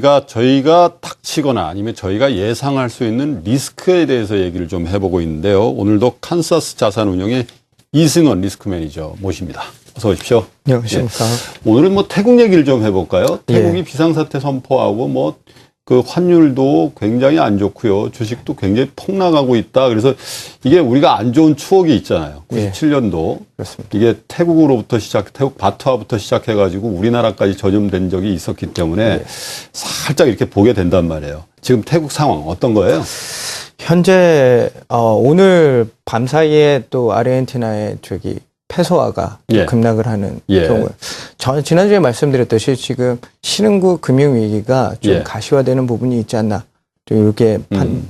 저희가 닥치거나 아니면 저희가 예상할 수 있는 리스크에 대해서 얘기를 좀 해보고 있는데요. 오늘도 칸사스 자산운용의 이승원 리스크 매니저 모십니다. 어서 오십시오. 네, 안녕하십니까. 오늘은 뭐 태국 얘기를 좀 해볼까요? 태국이 예. 비상사태 선포하고 뭐 그 환율도 굉장히 안 좋고요. 주식도 굉장히 폭락하고 있다. 그래서 이게 우리가 안 좋은 추억이 있잖아요. 97년도. 그렇습니다. 이게 태국 바트화부터 시작해가지고 우리나라까지 전염된 적이 있었기 때문에 살짝 이렇게 보게 된단 말이에요. 지금 태국 상황 어떤 거예요? 현재 오늘 밤 사이에 또 아르헨티나의 페소화가 급락을 하는 경우. 지난주에 말씀드렸듯이 지금 신흥국 금융위기가 좀 가시화되는 부분이 있지 않나. 좀 이렇게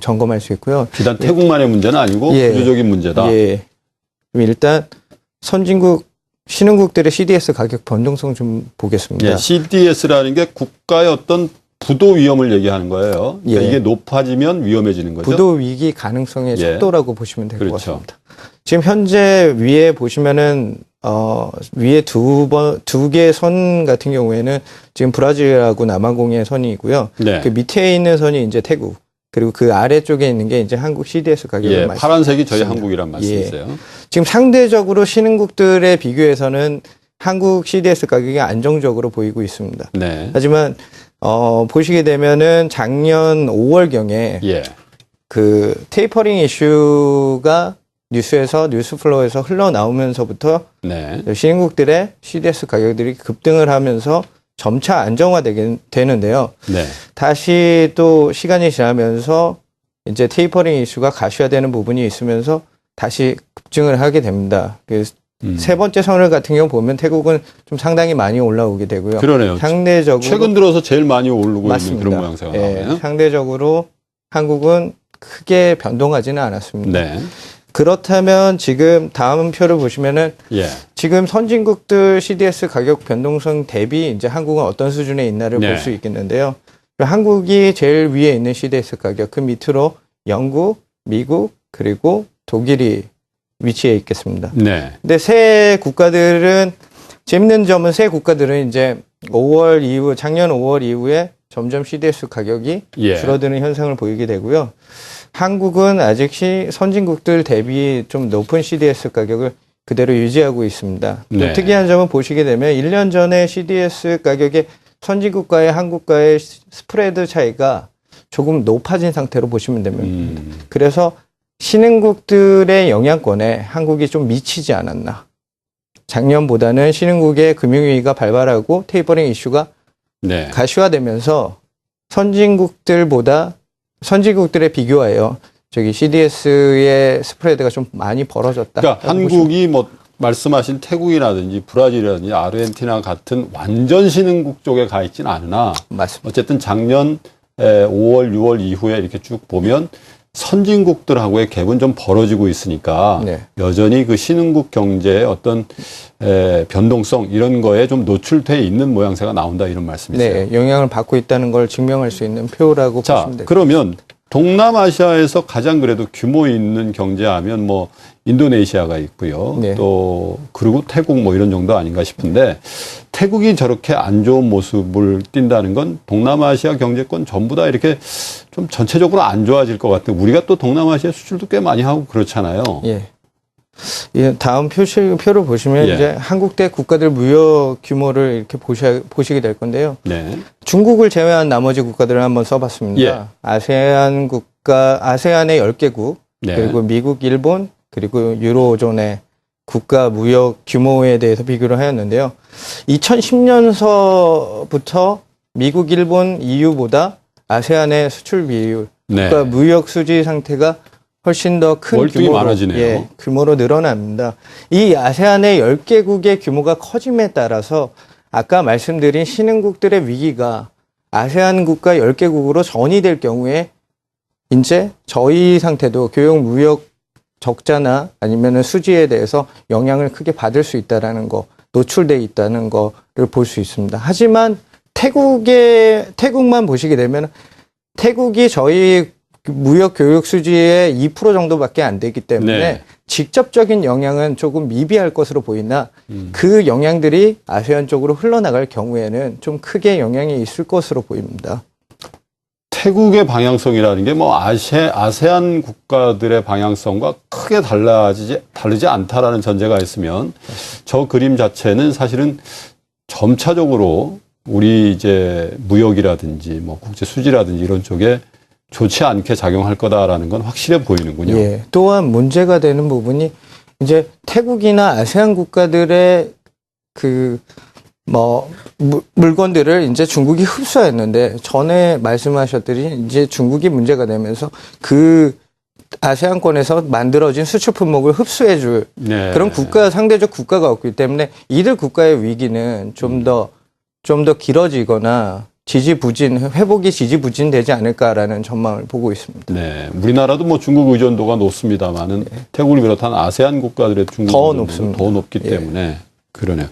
점검할 수 있고요. 비단 태국만의 문제는 아니고 구조적인 문제다. 일단 신흥국들의 CDS 가격 변동성 좀 보겠습니다. CDS라는 게 국가의 어떤 부도 위험을 얘기하는 거예요. 그러니까 이게 높아지면 위험해지는 거죠. 부도 위기 가능성의 속도라고 보시면 될 것 그렇죠. 같습니다. 지금 현재 위에 보시면은 위에 두 개의 선 같은 경우에는 지금 브라질하고 남아공의 선이고요. 그 밑에 있는 선이 이제 태국. 그리고 그 아래쪽에 있는 게 이제 한국 CDS 가격을 말씀드립니다. 파란색이 저희 한국이란 말씀이세요. 지금 상대적으로 신흥국들에 비교해서는 한국 CDS 가격이 안정적으로 보이고 있습니다. 하지만 보시게 되면은 작년 5월경에 그 테이퍼링 이슈가 뉴스플로우에서 흘러나오면서부터 신흥국들의 CDS 가격들이 급등을 하면서 점차 안정화되는데요. 다시 또 시간이 지나면서 이제 테이퍼링 이슈가 가시화되는 부분이 있으면서 다시 급증을 하게 됩니다. 세 번째 선을 같은 경우 보면 태국은 좀 상당히 많이 올라오게 되고요. 그러네요. 상대적으로 최근 들어서 제일 많이 오르고 있는 그런 모양새가 나오네요. 상대적으로 한국은 크게 변동하지는 않았습니다. 그렇다면 지금 다음 표를 보시면은 지금 선진국들 CDS 가격 변동성 대비 이제 한국은 어떤 수준에 있나를 볼 수 있겠는데요. 한국이 제일 위에 있는 CDS 가격, 그 밑으로 영국, 미국, 그리고 독일이 위치해 있겠습니다. 근데 새 국가들은 재밌는 점은 새 국가들은 이제 작년 5월 이후에 점점 CDS 가격이 줄어드는 현상을 보이게 되고요. 한국은 아직 선진국들 대비 좀 높은 CDS 가격을 그대로 유지하고 있습니다. 또 특이한 점은 보시게 되면 1년 전에 CDS 가격의 선진국과의 한국과의 스프레드 차이가 조금 높아진 상태로 보시면 됩니다. 그래서 신흥국들의 영향권에 한국이 좀 미치지 않았나. 작년보다는 신흥국의 금융위기가 발발하고 테이퍼링 이슈가 가시화되면서 선진국들에 비교하여 CDS의 스프레드가 좀 많이 벌어졌다. 그러니까 한국이 뭐 말씀하신 태국이라든지 브라질이라든지 아르헨티나 같은 완전 신흥국 쪽에 가 있지는 않으나 맞습니다. 어쨌든 작년 5월, 6월 이후에 이렇게 쭉 보면 선진국들하고의 갭은 좀 벌어지고 있으니까 여전히 그 신흥국 경제의 어떤 변동성 이런 거에 좀 노출돼 있는 모양새가 나온다 이런 말씀이세요. 영향을 받고 있다는 걸 증명할 수 있는 표라고 보시면 됩니다. 그러면 동남아시아에서 가장 그래도 규모 있는 경제하면 뭐 인도네시아가 있고요. 또 그리고 태국 뭐 이런 정도 아닌가 싶은데 태국이 저렇게 안 좋은 모습을 띈다는 건 동남아시아 경제권 전부 다 이렇게 좀 전체적으로 안 좋아질 것 같아요. 우리가 또 동남아시아 수출도 꽤 많이 하고 그렇잖아요. 다음 표를 보시면 이제 한국대 국가들 무역 규모를 이렇게 보시게 될 건데요. 중국을 제외한 나머지 국가들을 한번 써봤습니다. 아세안의 10개국, 그리고 미국, 일본, 그리고 유로존의 국가 무역 규모에 대해서 비교를 하였는데요. 2010년서부터 미국, 일본, EU보다 아세안의 수출 비율, 국가 무역 수지 상태가 훨씬 더 큰 규모로 늘어납니다. 이 아세안의 10개국의 규모가 커짐에 따라서 아까 말씀드린 신흥국들의 위기가 아세안 국가 10개국으로 전이될 경우에 이제 저희 상태도 교역 무역 적자나 아니면 수지에 대해서 영향을 크게 받을 수 있다는 거, 노출돼 있다는 거를 볼 수 있습니다. 하지만 태국만 보시게 되면 태국이 저희 무역 교육 수지의 2% 정도밖에 안 되기 때문에 직접적인 영향은 조금 미비할 것으로 보이나 그 영향들이 아세안 쪽으로 흘러나갈 경우에는 좀 크게 영향이 있을 것으로 보입니다. 태국의 방향성이라는 게 뭐 아세안 국가들의 방향성과 크게 다르지 않다라는 전제가 있으면 저 그림 자체는 사실은 점차적으로 우리 이제 무역이라든지 뭐 국제 수지라든지 이런 쪽에 좋지 않게 작용할 거다라는 건 확실해 보이는군요. 예. 또한 문제가 되는 부분이 이제 태국이나 아세안 국가들의 물건들을 이제 중국이 흡수했는데 전에 말씀하셨더니 이제 중국이 문제가 되면서 그 아세안권에서 만들어진 수출 품목을 흡수해줄 네. 그런 상대적 국가가 없기 때문에 이들 국가의 위기는 좀 더 길어지거나 회복이 지지부진되지 않을까라는 전망을 보고 있습니다. 네. 우리나라도 뭐 중국 의존도가 높습니다만은 태국을 비롯한 아세안 국가들의 중국 의존도는 더 높기 때문에 그러네요.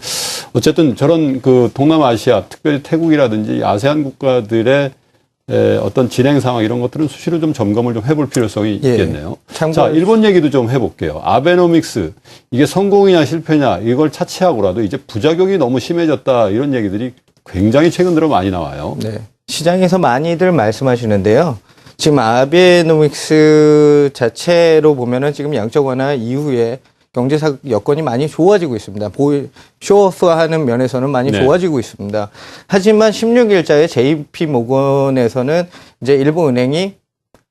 어쨌든 저런 그 동남아시아, 특별히 태국이라든지 아세안 국가들의 어떤 진행 상황 이런 것들은 수시로 좀 점검을 좀 해볼 필요성이 있겠네요. 자, 일본 얘기도 좀 해볼게요. 아베노믹스, 이게 성공이냐 실패냐 이걸 차치하고라도 이제 부작용이 너무 심해졌다 이런 얘기들이 굉장히 최근 들어 많이 나와요. 네. 시장에서 많이들 말씀하시는데요. 지금 아베노믹스 자체로 보면은 지금 양적 완화 이후에 경제사 여건이 많이 좋아지고 있습니다. 쇼오프하는 면에서는 많이 좋아지고 있습니다. 하지만 16일자에 JP 모건에서는 이제 일본 은행이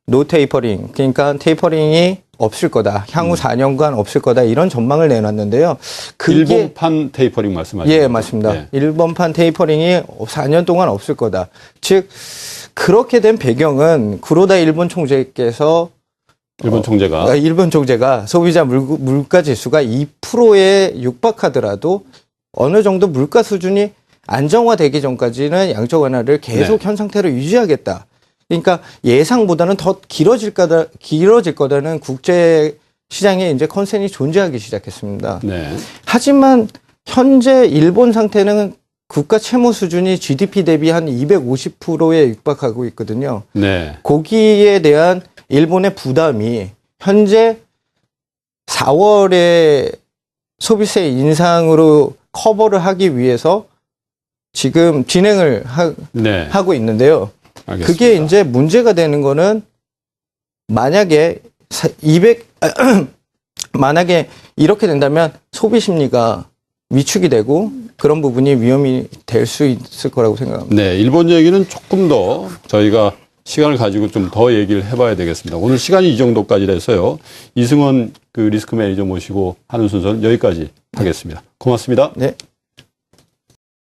노 테이퍼링, 그러니까 테이퍼링이 없을 거다. 향후 4년간 없을 거다. 이런 전망을 내놨는데요. 일본판 테이퍼링 말씀하시죠? 예, 맞습니다. 예. 일본판 테이퍼링이 4년 동안 없을 거다. 즉 그렇게 된 배경은 구로다 일본 총재가 소비자 물가 지수가 2%에 육박하더라도 어느 정도 물가 수준이 안정화되기 전까지는 양적 완화를 계속 현 상태로 유지하겠다. 그러니까 예상보다는 더 길어질 거다는 국제 시장에 이제 컨센이 존재하기 시작했습니다. 네. 하지만 현재 일본 상태는 국가 채무 수준이 GDP 대비 한 250%에 육박하고 있거든요. 네. 거기에 대한 일본의 부담이 현재 4월에 소비세 인상으로 커버를 하기 위해서 지금 진행을 하고 있는데요. 알겠습니다. 그게 이제 문제가 되는 거는 만약에 만약에 이렇게 된다면 소비 심리가 위축이 되고 그런 부분이 위험이 될 수 있을 거라고 생각합니다. 네, 일본 얘기는 조금 더 저희가 시간을 가지고 좀 더 얘기를 해봐야 되겠습니다. 오늘 시간이 이 정도까지 돼서요. 이승원 그 리스크 매니저 모시고 하는 순서는 여기까지 하겠습니다. 고맙습니다. 네.